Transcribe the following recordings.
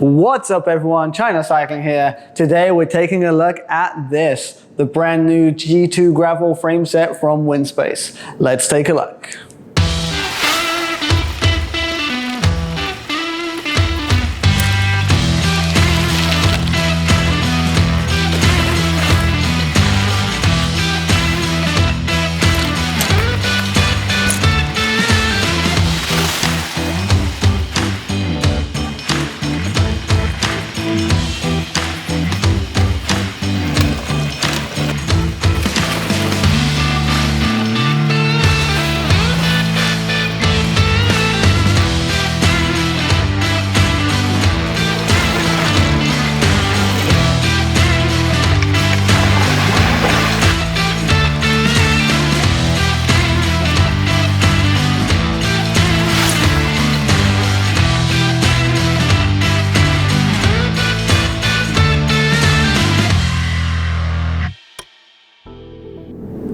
What's up everyone, China Cycling here. Today we're taking a look at this, the brand new G2 gravel frame set from WINSPACE. Let's take a look.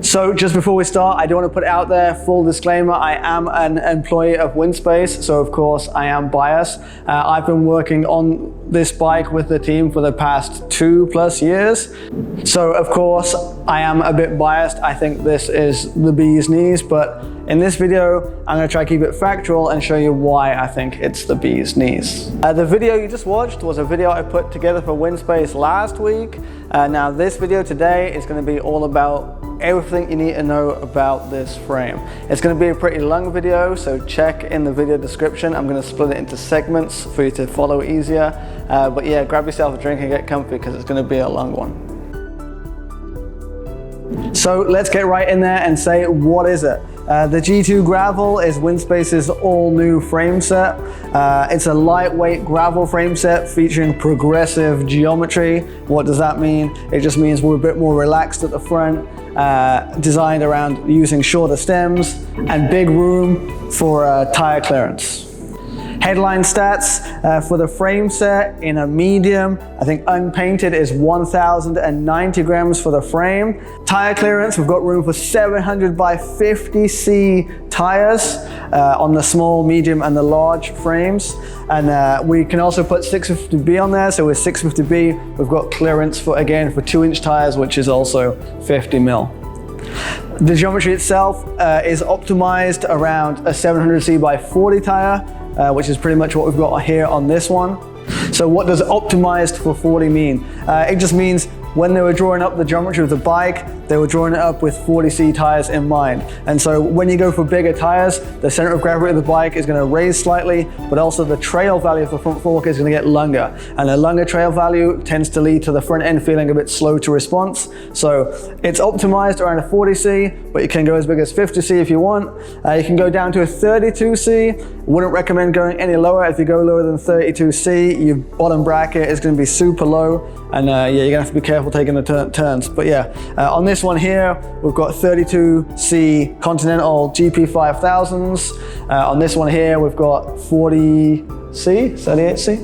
So just before we start, I do want to put it out there, full disclaimer, I am an employee of WINSPACE, so of course I am biased. I've been working on this bike with the team for the past 2+ years. So of course I am a bit biased. I think this is the bee's knees, but in this video, I'm going to try to keep it factual and show you why I think it's the bee's knees. The video you just watched was a video I put together for WINSPACE last week. Now this video today is going to be all about everything you need to know about this frame. It's going to be a pretty long video, so check in the video description. I'm going to split it into segments for you to follow easier. But yeah, grab yourself a drink and get comfy because it's going to be a long one. So let's get right in there and say, what is it? The G2 Gravel is WINSPACE's all-new frame set. It's a lightweight gravel frame set featuring progressive geometry. What does that mean? It just means we're a bit more relaxed at the front, designed around using shorter stems and big room for tire clearance. Headline stats for the frame set in a medium, I think unpainted is 1,090 grams for the frame. Tire clearance, we've got room for 700 by 50C tires on the small, medium and the large frames. And we can also put 650B on there, so with 650B we've got clearance for, again, for 2-inch tires, which is also 50 mil. The geometry itself is optimized around a 700C by 40 tire, which is pretty much what we've got here on this one. So what does optimized for 40 mean? It just means when they were drawing up the geometry of the bike, they were drawing it up with 40C tires in mind. And so when you go for bigger tires, the center of gravity of the bike is going to raise slightly, but also the trail value of the front fork is going to get longer. And a longer trail value tends to lead to the front end feeling a bit slow to response. So it's optimized around a 40C, but you can go as big as 50C if you want. You can go down to a 32C. Wouldn't recommend going any lower. If you go lower than 32C, your bottom bracket is going to be super low. And yeah, you're going to have to be careful taking the turns. But yeah, on this one here, we've got 32C Continental GP 5000s. On this one here, we've got 40C, 38C.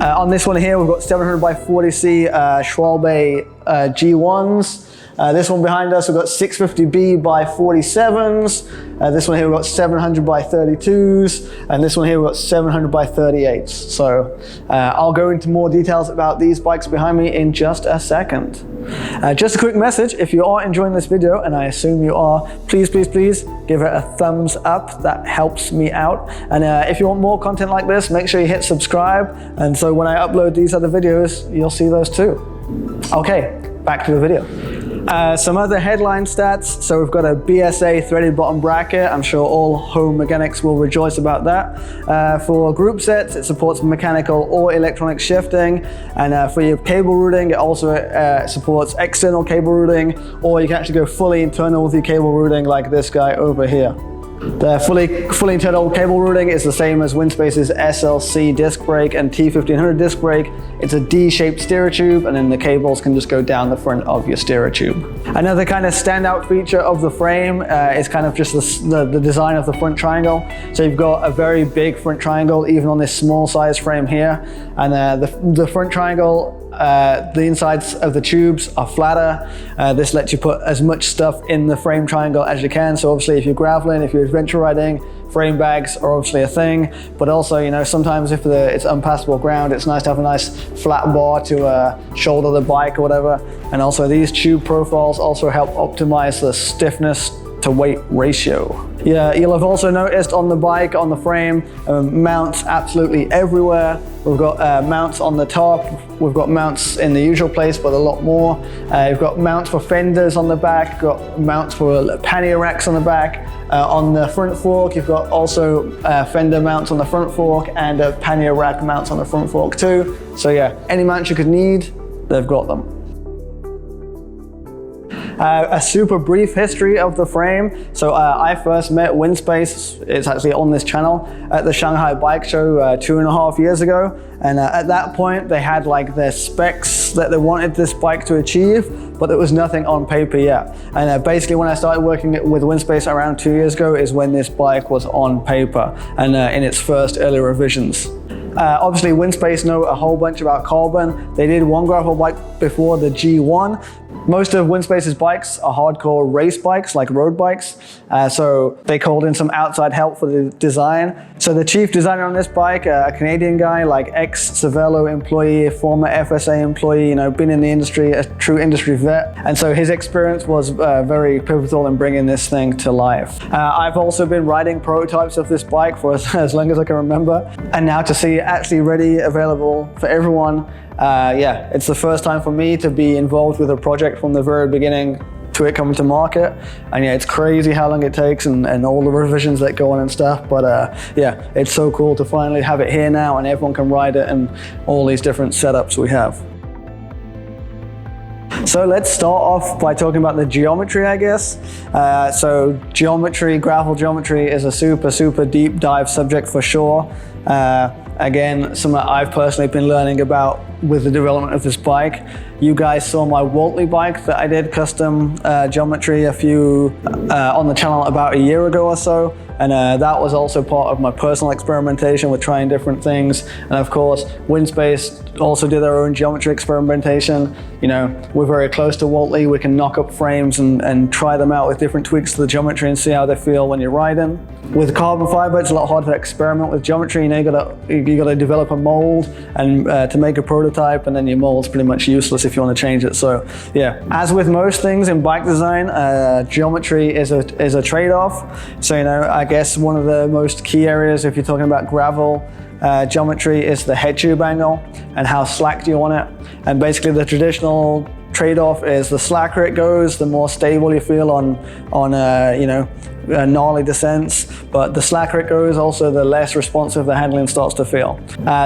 On this one here, we've got 700 by 40C Schwalbe G1s. This one behind us, we've got 650B by 47s. This one here, we've got 700 by 32s. And this one here, we've got 700 by 38s. So I'll go into more details about these bikes behind me in just a second. Just a quick message, if you are enjoying this video, and I assume you are, please, please, please give it a thumbs up. That helps me out. And if you want more content like this, make sure you hit subscribe. And so when I upload these other videos, you'll see those too. Okay, back to the video. Some other headline stats. So we've got a BSA threaded bottom bracket. I'm sure all home mechanics will rejoice about that. For group sets, it supports mechanical or electronic shifting. And for your cable routing, it also supports external cable routing, or you can actually go fully internal with your cable routing like this guy over here. The fully internal cable routing is the same as WINSPACE's SLC disc brake and T1500 disc brake. It's a D-shaped steerer tube, and then the cables can just go down the front of your steerer tube. Another kind of standout feature of the frame is kind of just the design of the front triangle. So you've got a very big front triangle, even on this small size frame here. And the front triangle, the insides of the tubes are flatter. This lets you put as much stuff in the frame triangle as you can. So obviously if you're graveling, if you're adventure riding, frame bags are obviously a thing, but also, you know, sometimes if it's unpassable ground, it's nice to have a nice flat bar to shoulder the bike or whatever. And also these tube profiles also help optimize the stiffness to weight ratio. Yeah, you'll have also noticed on the bike, on the frame, mounts absolutely everywhere. We've got mounts on the top, we've got mounts in the usual place, but a lot more. You've got mounts for fenders on the back, you've got mounts for pannier racks on the back. On the front fork, you've got also fender mounts on the front fork and pannier rack mounts on the front fork too. So yeah, any mounts you could need, they've got them. A super brief history of the frame. So I first met WINSPACE, it's actually on this channel, at the Shanghai Bike Show 2.5 years ago. And at that point, they had like their specs that they wanted this bike to achieve, but there was nothing on paper yet. And basically when I started working with WINSPACE around 2 years ago is when this bike was on paper and in its first early revisions. Obviously WINSPACE know a whole bunch about carbon. They did one gravel bike before, the G1. Most of WINSPACE's bikes are hardcore race bikes, like road bikes. So they called in some outside help for the design. So the chief designer on this bike, a Canadian guy, like ex-Cervelo employee, former FSA employee, you know, been in the industry, a true industry vet. And so his experience was very pivotal in bringing this thing to life. I've also been riding prototypes of this bike for as long as I can remember. And now to see it actually ready, available for everyone, yeah, it's the first time for me to be involved with a project from the very beginning to it coming to market. And yeah, it's crazy how long it takes and all the revisions that go on and stuff. But yeah, it's so cool to finally have it here now and everyone can ride it and all these different setups we have. So let's start off by talking about the geometry, I guess. So geometry, gravel geometry is a super deep dive subject for sure. Again, something that I've personally been learning about with the development of this bike. You guys saw my Waltley bike that I did custom geometry on the channel about a year ago or so. And that was also part of my personal experimentation with trying different things. And of course, WINSPACE also did their own geometry experimentation. You know, we're very close to Waltley. We can knock up frames and try them out with different tweaks to the geometry and see how they feel when you're riding. With carbon fiber, it's a lot harder to experiment with geometry. You know, you gotta develop a mold and to make a prototype, and then your mold's pretty much useless if you want to change it. So yeah, as with most things in bike design, geometry is a trade-off. So you know, I guess one of the most key areas if you're talking about gravel geometry is the head tube angle and how slack do you want it. And basically the traditional trade-off is the slacker it goes, the more stable you feel on you know, gnarly descents, but the slacker it goes, also the less responsive the handling starts to feel.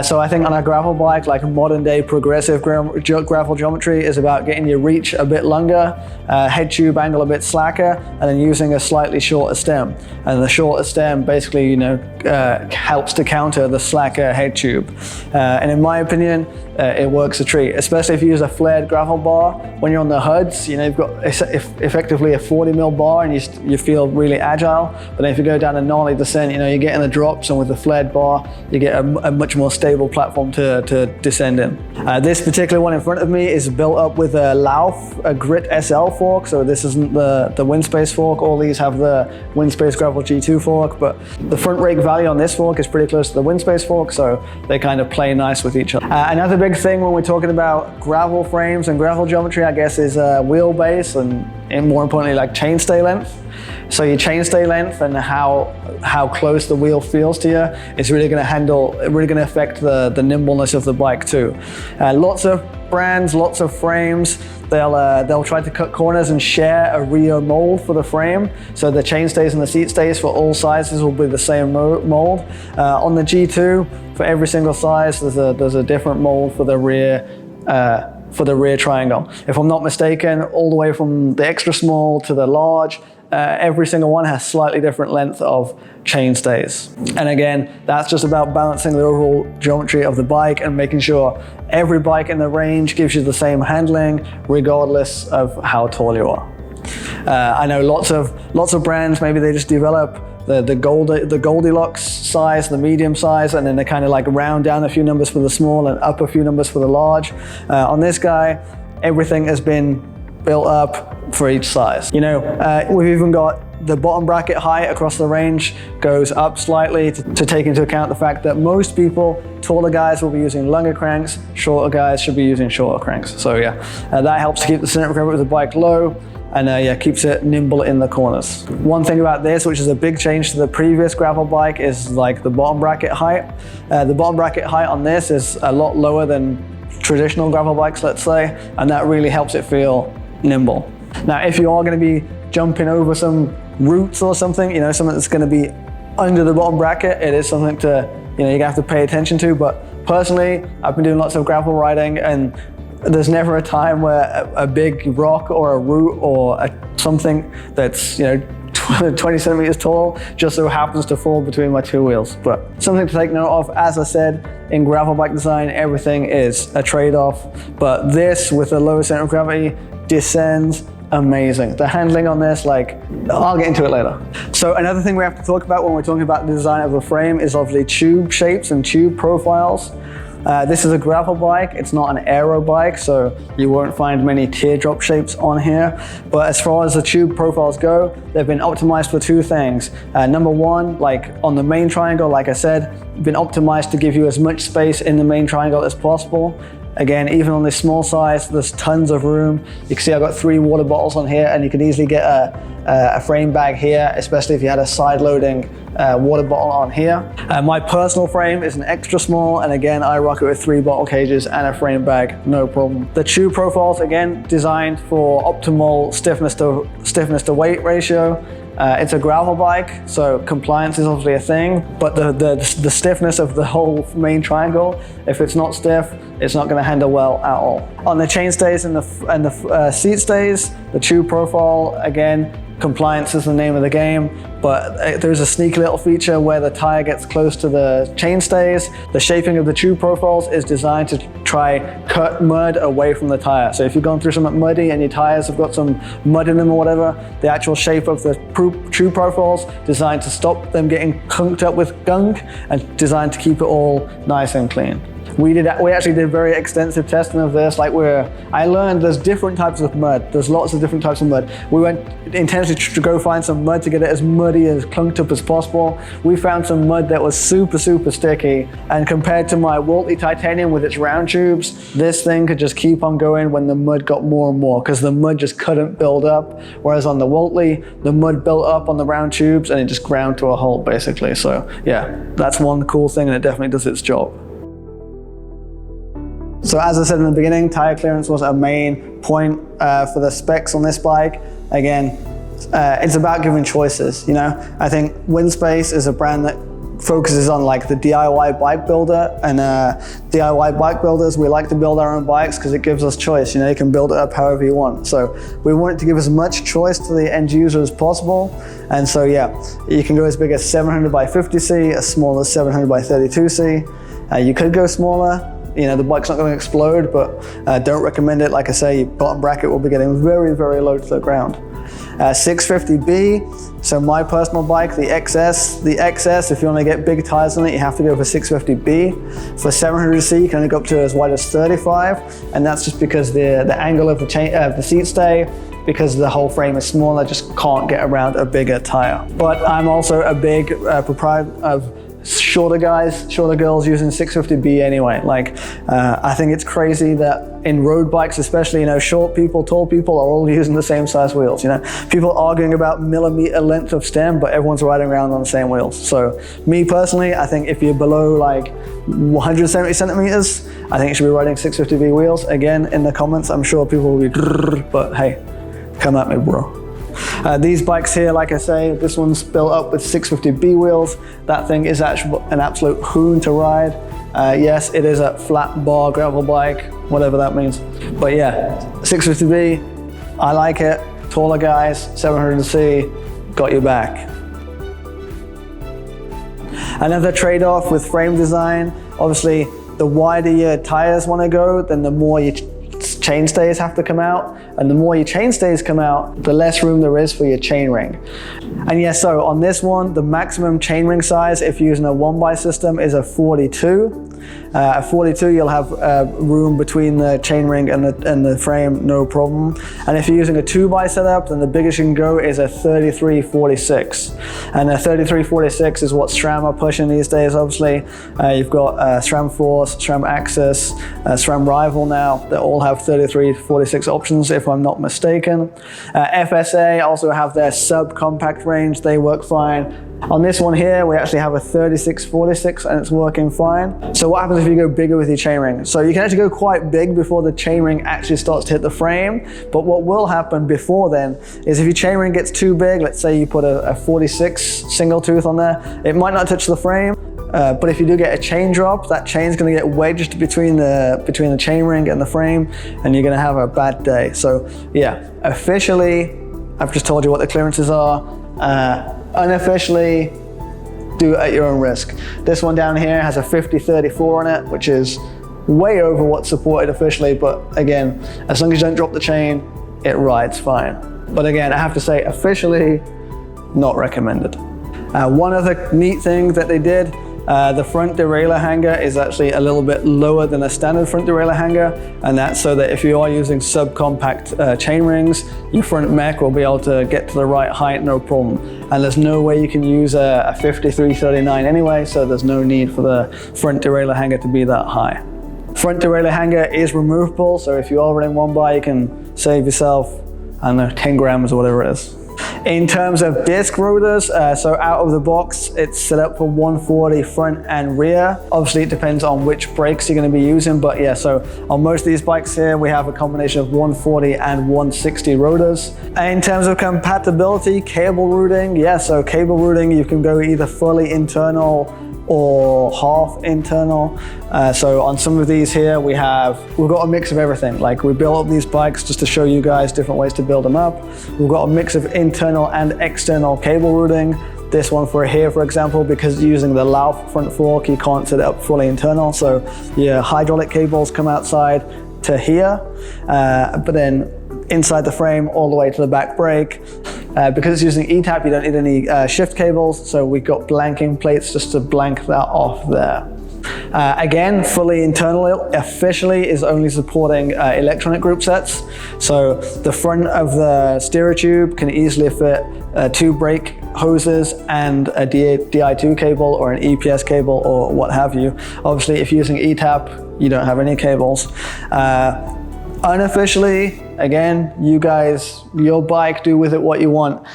So I think on a gravel bike, like a modern day progressive gravel geometry is about getting your reach a bit longer, head tube angle a bit slacker, and then using a slightly shorter stem. And the shorter stem basically, you know, helps to counter the slacker head tube. And in my opinion, it works a treat, especially if you use a flared gravel bar. When you're on the HUDs, you know, you've got effectively a 40mm bar and you feel really agile. But then if you go down a gnarly descent, you know, you get in the drops, and with the flared bar, you get a much more stable platform to descend in. This particular one in front of me is built up with a Lauf, a Grit SL fork. So this isn't the WINSPACE fork. All these have the WINSPACE Gravel G2 fork, but the front rake value on this fork is pretty close to the WINSPACE fork, so they kind of play nice with each other. Another big thing when we're talking about gravel frames and gravel geometry, I guess, is wheelbase and more importantly, like chainstay length. So your chainstay length and how close the wheel feels to you is really going to affect the nimbleness of the bike too. Lots of brands, lots of frames, they'll try to cut corners and share a rear mold for the frame. So the chainstays and the seat stays for all sizes will be the same mold. On the G2, for every single size, there's a different mold for the rear triangle. If I'm not mistaken, all the way from the extra small to the large, every single one has slightly different length of chainstays. And again, that's just about balancing the overall geometry of the bike and making sure every bike in the range gives you the same handling regardless of how tall you are. I know lots of brands, maybe they just develop the Goldilocks size, the medium size, and then they kind of like round down a few numbers for the small and up a few numbers for the large. On this guy, everything has been built up for each size. You know, we've even got the bottom bracket height across the range goes up slightly to take into account the fact that most people, taller guys will be using longer cranks, shorter guys should be using shorter cranks. So yeah, that helps to keep the center of gravity of the bike low, and yeah, keeps it nimble in the corners. One thing about this, which is a big change to the previous gravel bike, is like the bottom bracket height. The bottom bracket height on this is a lot lower than traditional gravel bikes, let's say, and that really helps it feel nimble. Now, if you are going to be jumping over some roots or something, you know, something that's going to be under the bottom bracket, it is something to, you know, you're going to have to pay attention to. But personally, I've been doing lots of gravel riding, and there's never a time where a big rock or a root or something that's, you know, 20 centimeters tall just so happens to fall between my two wheels. But something to take note of, as I said, in gravel bike design, everything is a trade-off. But this, with a lower center of gravity, descends amazing. The handling on this, like, I'll get into it later. So another thing we have to talk about when we're talking about the design of the frame is obviously tube shapes and tube profiles. This is a gravel bike, it's not an aero bike, so you won't find many teardrop shapes on here. But as far as the tube profiles go, they've been optimized for two things. Number one, like on the main triangle, like I said, been optimized to give you as much space in the main triangle as possible. Again, even on this small size, there's tons of room. You can see I've got 3 water bottles on here, and you can easily get a frame bag here, especially if you had a side-loading water bottle on here. My personal frame is an extra small, and again, I rock it with 3 bottle cages and a frame bag, no problem. The tube profiles, again, designed for optimal stiffness to weight ratio. It's a gravel bike, so compliance is obviously a thing, but the stiffness of the whole main triangle, if it's not stiff, it's not going to handle well at all. On the chain stays and the seat stays, the tube profile, again, compliance is the name of the game, but there's a sneaky little feature where the tire gets close to the chain stays. The shaping of the tube profiles is designed to try cut mud away from the tire. So if you've gone through something muddy and your tires have got some mud in them or whatever, the actual shape of the tube profiles designed to stop them getting conked up with gunk and designed to keep it all nice and clean. We actually did very extensive testing of this. I learned there's different types of mud. There's lots of different types of mud. We went intentionally to go find some mud to get it as muddy, as clunked up as possible. We found some mud that was super, super sticky. And compared to my Waltley Titanium with its round tubes, this thing could just keep on going when the mud got more and more, because the mud just couldn't build up. Whereas on the Waltley, the mud built up on the round tubes and it just ground to a halt, basically. So yeah, that's one cool thing, and it definitely does its job. So as I said in the beginning, tire clearance was a main point for the specs on this bike. Again, it's about giving choices, you know? I think WINSPACE is a brand that focuses on like the DIY bike builder, and DIY bike builders, we like to build our own bikes because it gives us choice. You know, you can build it up however you want. So we want it to give as much choice to the end user as possible. And so yeah, you can go as big as 700 by 50C, as small as 700 by 32C. You could go smaller. You know, the bike's not going to explode, but don't recommend it. Like I say, your bottom bracket will be getting very, very low to the ground. 650B, so my personal bike, the XS. The XS, if you want to get big tires on it, you have to go for 650B. For 700C, you can only go up to as wide as 35, and that's just because the angle of the seat stay, because the whole frame is smaller, just can't get around a bigger tire. But I'm also a big proprietor of shorter girls using 650B anyway. Like, I think it's crazy that in road bikes especially, you know, short people, tall people are all using the same size wheels, you know. People arguing about millimeter length of stem, but everyone's riding around on the same wheels. So me personally, I think if you're below like 170 centimeters, I think you should be riding 650B wheels. Again, in the comments, I'm sure people will be, but hey, come at me, bro. These bikes here, like I say, this one's built up with 650B wheels. That thing is actually an absolute hoon to ride. Yes, it is a flat bar gravel bike, whatever that means. But yeah, 650B, I like it. Taller guys, 700C, got your back. Another trade-off with frame design, obviously, the wider your tires want to go, then the more your chainstays have to come out, and the more your chainstays come out, the less room there is for your chainring. And yeah, so on this one, the maximum chainring size, if you're using a 1x system, is a 42. At 42, you'll have room between the chainring and the frame, no problem. And if you're using a 2x setup, then the biggest you can go is a 3346. And a 3346 is what SRAM are pushing these days, obviously. You've got SRAM Force, SRAM Axis, SRAM Rival now. They all have 3346 options, if I'm not mistaken. FSA also have their subcompact range. They work fine. On this one here, we actually have a 3646 and it's working fine. So what happens if you go bigger with your chainring? So you can actually go quite big before the chainring actually starts to hit the frame. But what will happen before then is if your chainring gets too big, let's say you put a 46 single tooth on there, it might not touch the frame. But if you do get a chain drop, that chain's going to get wedged between the chainring and the frame, and you're going to have a bad day. So yeah, officially, I've just told you what the clearances are. Unofficially, do it at your own risk. This one down here has a 5034 on it, which is way over what's supported officially, but again, as long as you don't drop the chain, it rides fine. But again, I have to say, officially, not recommended. One other neat thing that they did, the front derailleur hanger is actually a little bit lower than a standard front derailleur hanger, and that's so that if you are using subcompact chain rings, your front mech will be able to get to the right height, no problem. And there's no way you can use a 5339 anyway, so there's no need for the front derailleur hanger to be that high. Front derailleur hanger is removable, so if you are running 1x, you can save yourself, I don't know, 10 grams or whatever it is. In terms of disc rotors, so out of the box, it's set up for 140 front and rear. Obviously, it depends on which brakes you're going to be using, but yeah, so on most of these bikes here, we have a combination of 140 and 160 rotors. In terms of compatibility, cable routing, yeah, so cable routing, you can go either fully internal or half internal. So on some of these here, we've got a mix of everything. Like, we built up these bikes just to show you guys different ways to build them up. We've got a mix of internal and external cable routing. This one for here, for example, because using the Lauf front fork, you can't set it up fully internal. So your hydraulic cables come outside to here, but then inside the frame all the way to the back brake. Because it's using ETAP, you don't need any shift cables, so we've got blanking plates just to blank that off there. Again, fully internal officially is only supporting electronic group sets. So the front of the steerer tube can easily fit 2 brake hoses and a Di2 cable or an EPS cable or what have you. Obviously, if you're using ETAP, you don't have any cables. Unofficially, again, you guys, your bike, do with it what you want.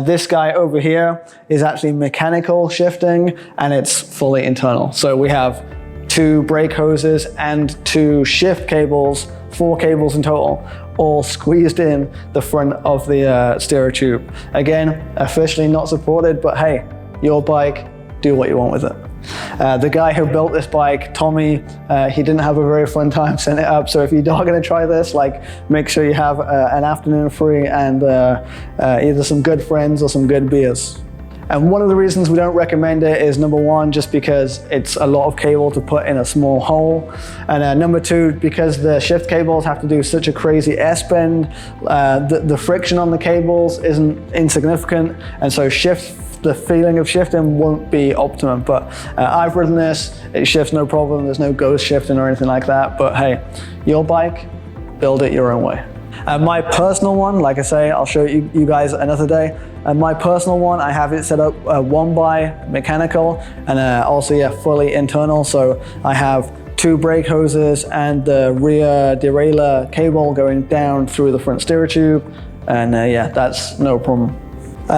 This guy over here is actually mechanical shifting and it's fully internal. So we have 2 brake hoses and 2 shift cables, 4 cables in total, all squeezed in the front of the steerer tube. Again, officially not supported, but hey, your bike, do what you want with it. The guy who built this bike, Tommy, he didn't have a very fun time setting it up. So if you are going to try this, like, make sure you have an afternoon free and either some good friends or some good beers. And one of the reasons we don't recommend it is, number one, just because it's a lot of cable to put in a small hole. And number two, because the shift cables have to do such a crazy S-bend, the friction on the cables isn't insignificant. And so the feeling of shifting won't be optimum. But I've ridden this, it shifts no problem. There's no ghost shifting or anything like that. But hey, your bike, build it your own way. My personal one, like I say, I'll show you guys another day. My personal one, I have it set up 1x mechanical and also, yeah, fully internal. So I have 2 brake hoses and the rear derailleur cable going down through the front steerer tube. And yeah, that's no problem.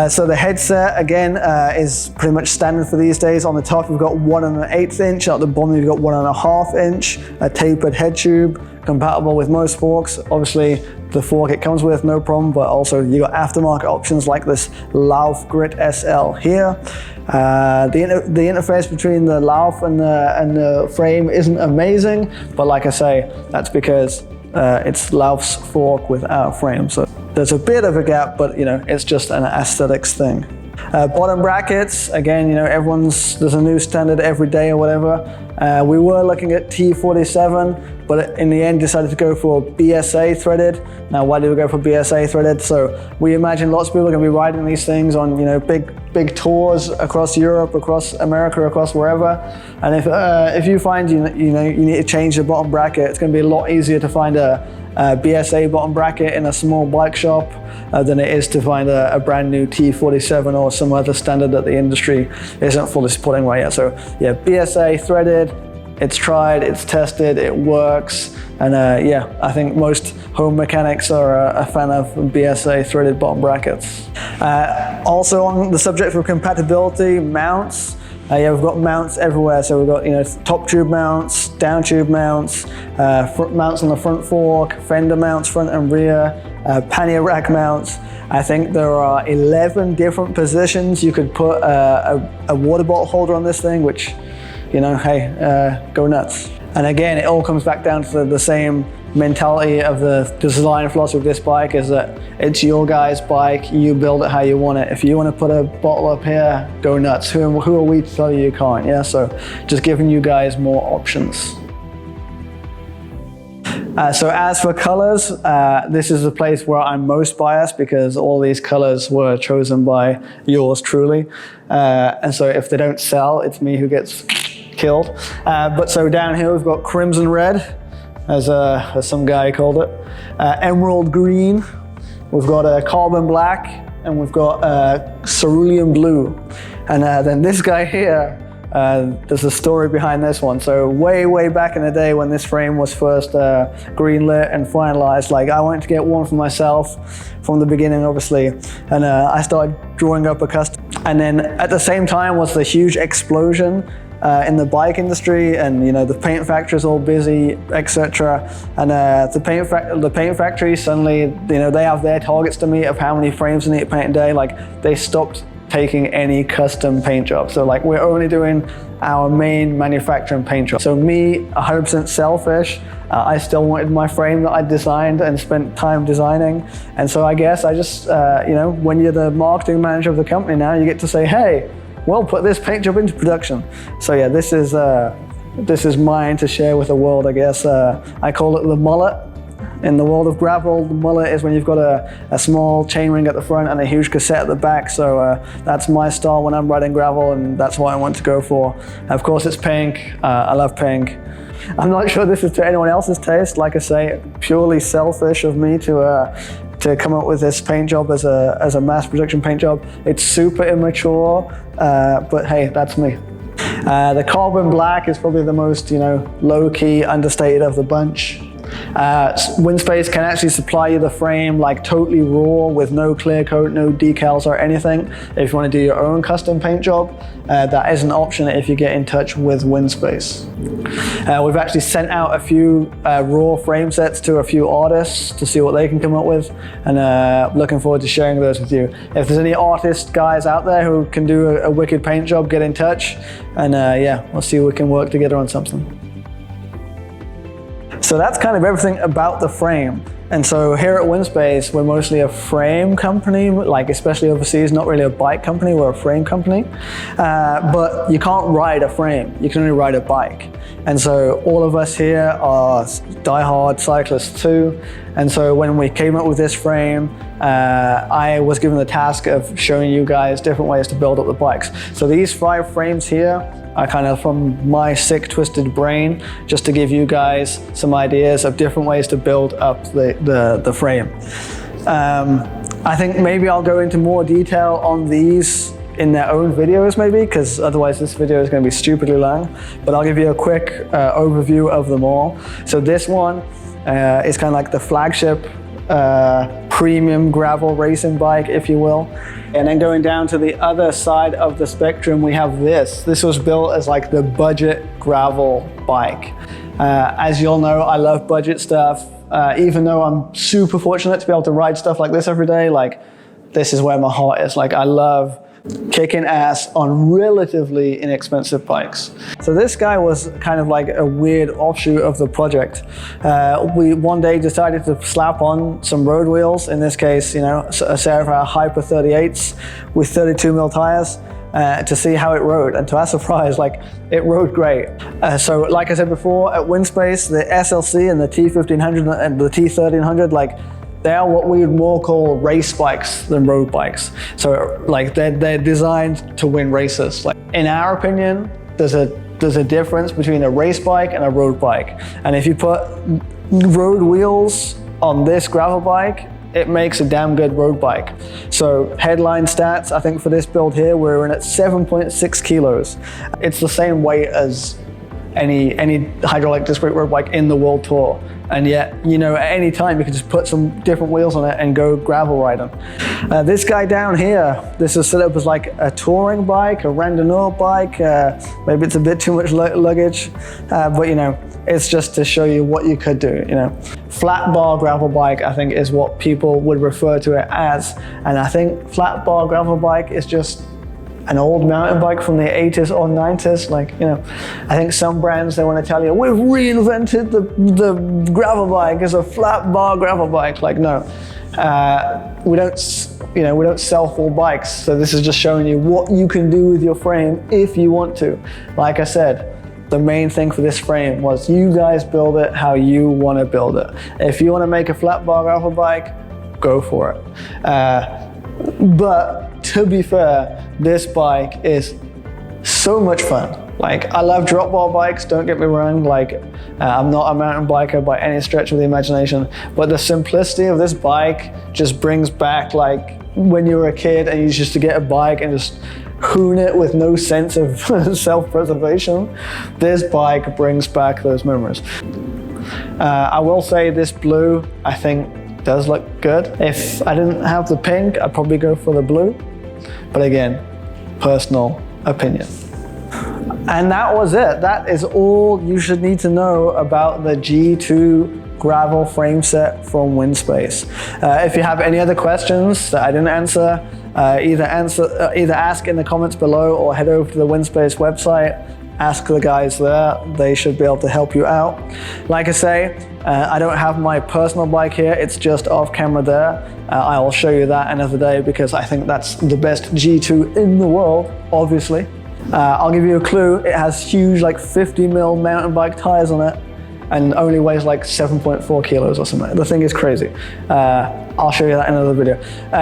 So the headset, again, is pretty much standard for these days. On the top, we've got 1 1/8 inch. At the bottom, we've got 1 1/2 inch, a tapered head tube, compatible with most forks. Obviously, the fork it comes with, no problem, but also you got aftermarket options like this Lauf Grit SL here. The interface between the Lauf and the frame isn't amazing, but like I say, that's because it's Lauf's fork without a frame. So there's a bit of a gap, but you know, it's just an aesthetics thing. Bottom brackets, again, you know, there's a new standard every day or whatever. We were looking at T47, but in the end decided to go for BSA threaded. Now, why did we go for BSA threaded? So we imagine lots of people are going to be riding these things on, you know, big tours across Europe, across America, across wherever. And if you find you need to change the bottom bracket, it's going to be a lot easier to find a BSA bottom bracket in a small bike shop than it is to find a brand new T47 or some other standard that the industry isn't fully supporting right yet. So yeah, BSA threaded, it's tried, it's tested, it works, and yeah, I think most home mechanics are a fan of BSA threaded bottom brackets. Also on the subject of compatibility, mounts. Yeah, we've got mounts everywhere. So we've got, you know, top tube mounts, down tube mounts, front mounts on the front fork, fender mounts front and rear, pannier rack mounts. I think there are 11 different positions you could put a water bottle holder on this thing, which, you know, hey, go nuts. And again, it all comes back down to the same mentality of the design philosophy of this bike, is that it's your guy's bike, you build it how you want it. If you want to put a bottle up here, go nuts. Who are we to tell you can't? Yeah, so just giving you guys more options. So as for colors, this is the place where I'm most biased, because all these colors were chosen by yours truly. And so if they don't sell, it's me who gets killed. But so down here we've got crimson red, as some guy called it, emerald green, we've got a carbon black, and we've got cerulean blue. And then this guy here, there's a story behind this one. So way back in the day when this frame was first greenlit and finalized, like I wanted to get one for myself from the beginning, obviously, and I started drawing up a custom. And then at the same time was the huge explosion in the bike industry, and you know, the paint factory's all busy, etc. And the paint factory suddenly, you know, they have their targets to meet of how many frames they need to paint a day. Like they stopped taking any custom paint jobs. So like we're only doing our main manufacturing paint job. So me, 100% selfish, I still wanted my frame that I designed and spent time designing. And so I guess I just, you know, when you're the marketing manager of the company now, you get to say, hey, well, put this paint job into production. So yeah, this is mine to share with the world, I guess. I call it the mullet. In the world of gravel, the mullet is when you've got a small chainring at the front and a huge cassette at the back. So that's my style when I'm riding gravel, and that's what I want to go for. Of course, it's pink. I love pink. I'm not sure this is to anyone else's taste. Like I say, purely selfish of me to come up with this paint job as a mass production paint job. It's super immature, but hey, that's me. The carbon black is probably the most, you know, low-key, understated of the bunch. WINSPACE can actually supply you the frame like totally raw with no clear coat, no decals or anything. If you want to do your own custom paint job, that is an option if you get in touch with WINSPACE. We've actually sent out a few raw frame sets to a few artists to see what they can come up with, and looking forward to sharing those with you. If there's any artist guys out there who can do a wicked paint job, get in touch, and yeah, we'll see if we can work together on something. So that's kind of everything about the frame. And so here at WINSPACE, we're mostly a frame company, like especially overseas, not really a bike company, we're a frame company. But you can't ride a frame, you can only ride a bike. And so all of us here are diehard cyclists too. And so when we came up with this frame, I was given the task of showing you guys different ways to build up the bikes. So these 5 frames here are kind of from my sick, twisted brain, just to give you guys some ideas of different ways to build up the frame. I think maybe I'll go into more detail on these in their own videos maybe, because otherwise this video is going to be stupidly long, but I'll give you a quick overview of them all. So this one is kind of like the flagship premium gravel racing bike, if you will. And then going down to the other side of the spectrum, we have this. This was built as like the budget gravel bike. As you all know, I love budget stuff. Even though I'm super fortunate to be able to ride stuff like this every day, like this is where my heart is. Like I love kicking ass on relatively inexpensive bikes. So this guy was kind of like a weird offshoot of the project. We one day decided to slap on some road wheels, in this case, you know, a set of our Hyper 38s with 32mm tires. to see how it rode, and to our surprise, like, it rode great. So like I said before, at WINSPACE, the SLC and the T1500 and the T1300, like, they are what we would more call race bikes than road bikes. So like they're designed to win races. Like, in our opinion, there's a difference between a race bike and a road bike. And if you put road wheels on this gravel bike, it makes a damn good road bike. So headline stats, I think for this build here, we're in at 7.6 kilos. It's the same weight as any hydraulic disc brake road bike in the world tour. And yet, you know, at any time you can just put some different wheels on it and go gravel riding. This guy down here, this is set up as like a touring bike, a randonneur bike. Maybe it's a bit too much luggage, but you know, it's just to show you what you could do, you know. Flat bar gravel bike, I think, is what people would refer to it as. And I think flat bar gravel bike is just an old mountain bike from the 80s or 90s. Like, you know, I think some brands, they want to tell you, we've reinvented the gravel bike as a flat bar gravel bike. Like, no, we don't sell full bikes. So this is just showing you what you can do with your frame if you want to. Like I said, the main thing for this frame was you guys build it how you want to build it. If you want to make a flat bar gravel bike, go for it. But to be fair, this bike is so much fun. Like, I love drop bar bikes, don't get me wrong. Like, I'm not a mountain biker by any stretch of the imagination, but the simplicity of this bike just brings back like when you were a kid and you used to get a bike and just hoon it with no sense of self-preservation. This bike brings back those memories. I will say this blue, I think, does look good. If I didn't have the pink, I'd probably go for the blue. But again, personal opinion. And that was it. That is all you should need to know about the G2 gravel frame set from WINSPACE. If you have any other questions that I didn't answer, either ask in the comments below or head over to the WINSPACE website. Ask the guys there, they should be able to help you out. Like I say, I don't have my personal bike here, it's just off camera there. I'll show you that another day because I think that's the best G2 in the world, obviously. I'll give you a clue, it has huge like 50mm mountain bike tires on it and only weighs like 7.4 kilos or something. The thing is crazy. I'll show you that in another video.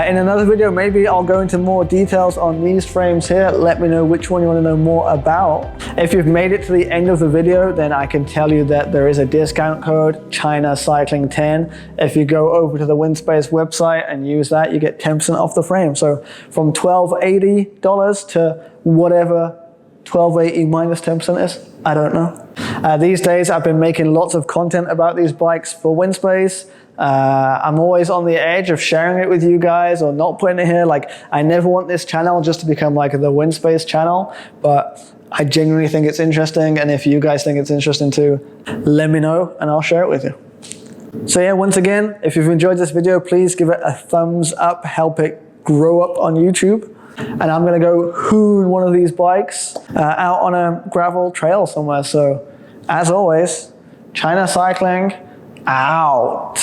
In another video, maybe I'll go into more details on these frames here. Let me know which one you want to know more about. If you've made it to the end of the video, then I can tell you that there is a discount code, China Cycling 10. If you go over to the WINSPACE website and use that, you get 10% off the frame. So from $1,280 to whatever $1,280 minus 10% is, I don't know. These days I've been making lots of content about these bikes for WINSPACE. I'm always on the edge of sharing it with you guys or not putting it here. Like, I never want this channel just to become like the WINSPACE channel, but I genuinely think it's interesting, and if you guys think it's interesting too, let me know and I'll share it with you. So yeah, once again, if you've enjoyed this video, please give it a thumbs up, help it grow up on YouTube. And I'm gonna go hoon one of these bikes out on a gravel trail somewhere. So as always, China Cycling out.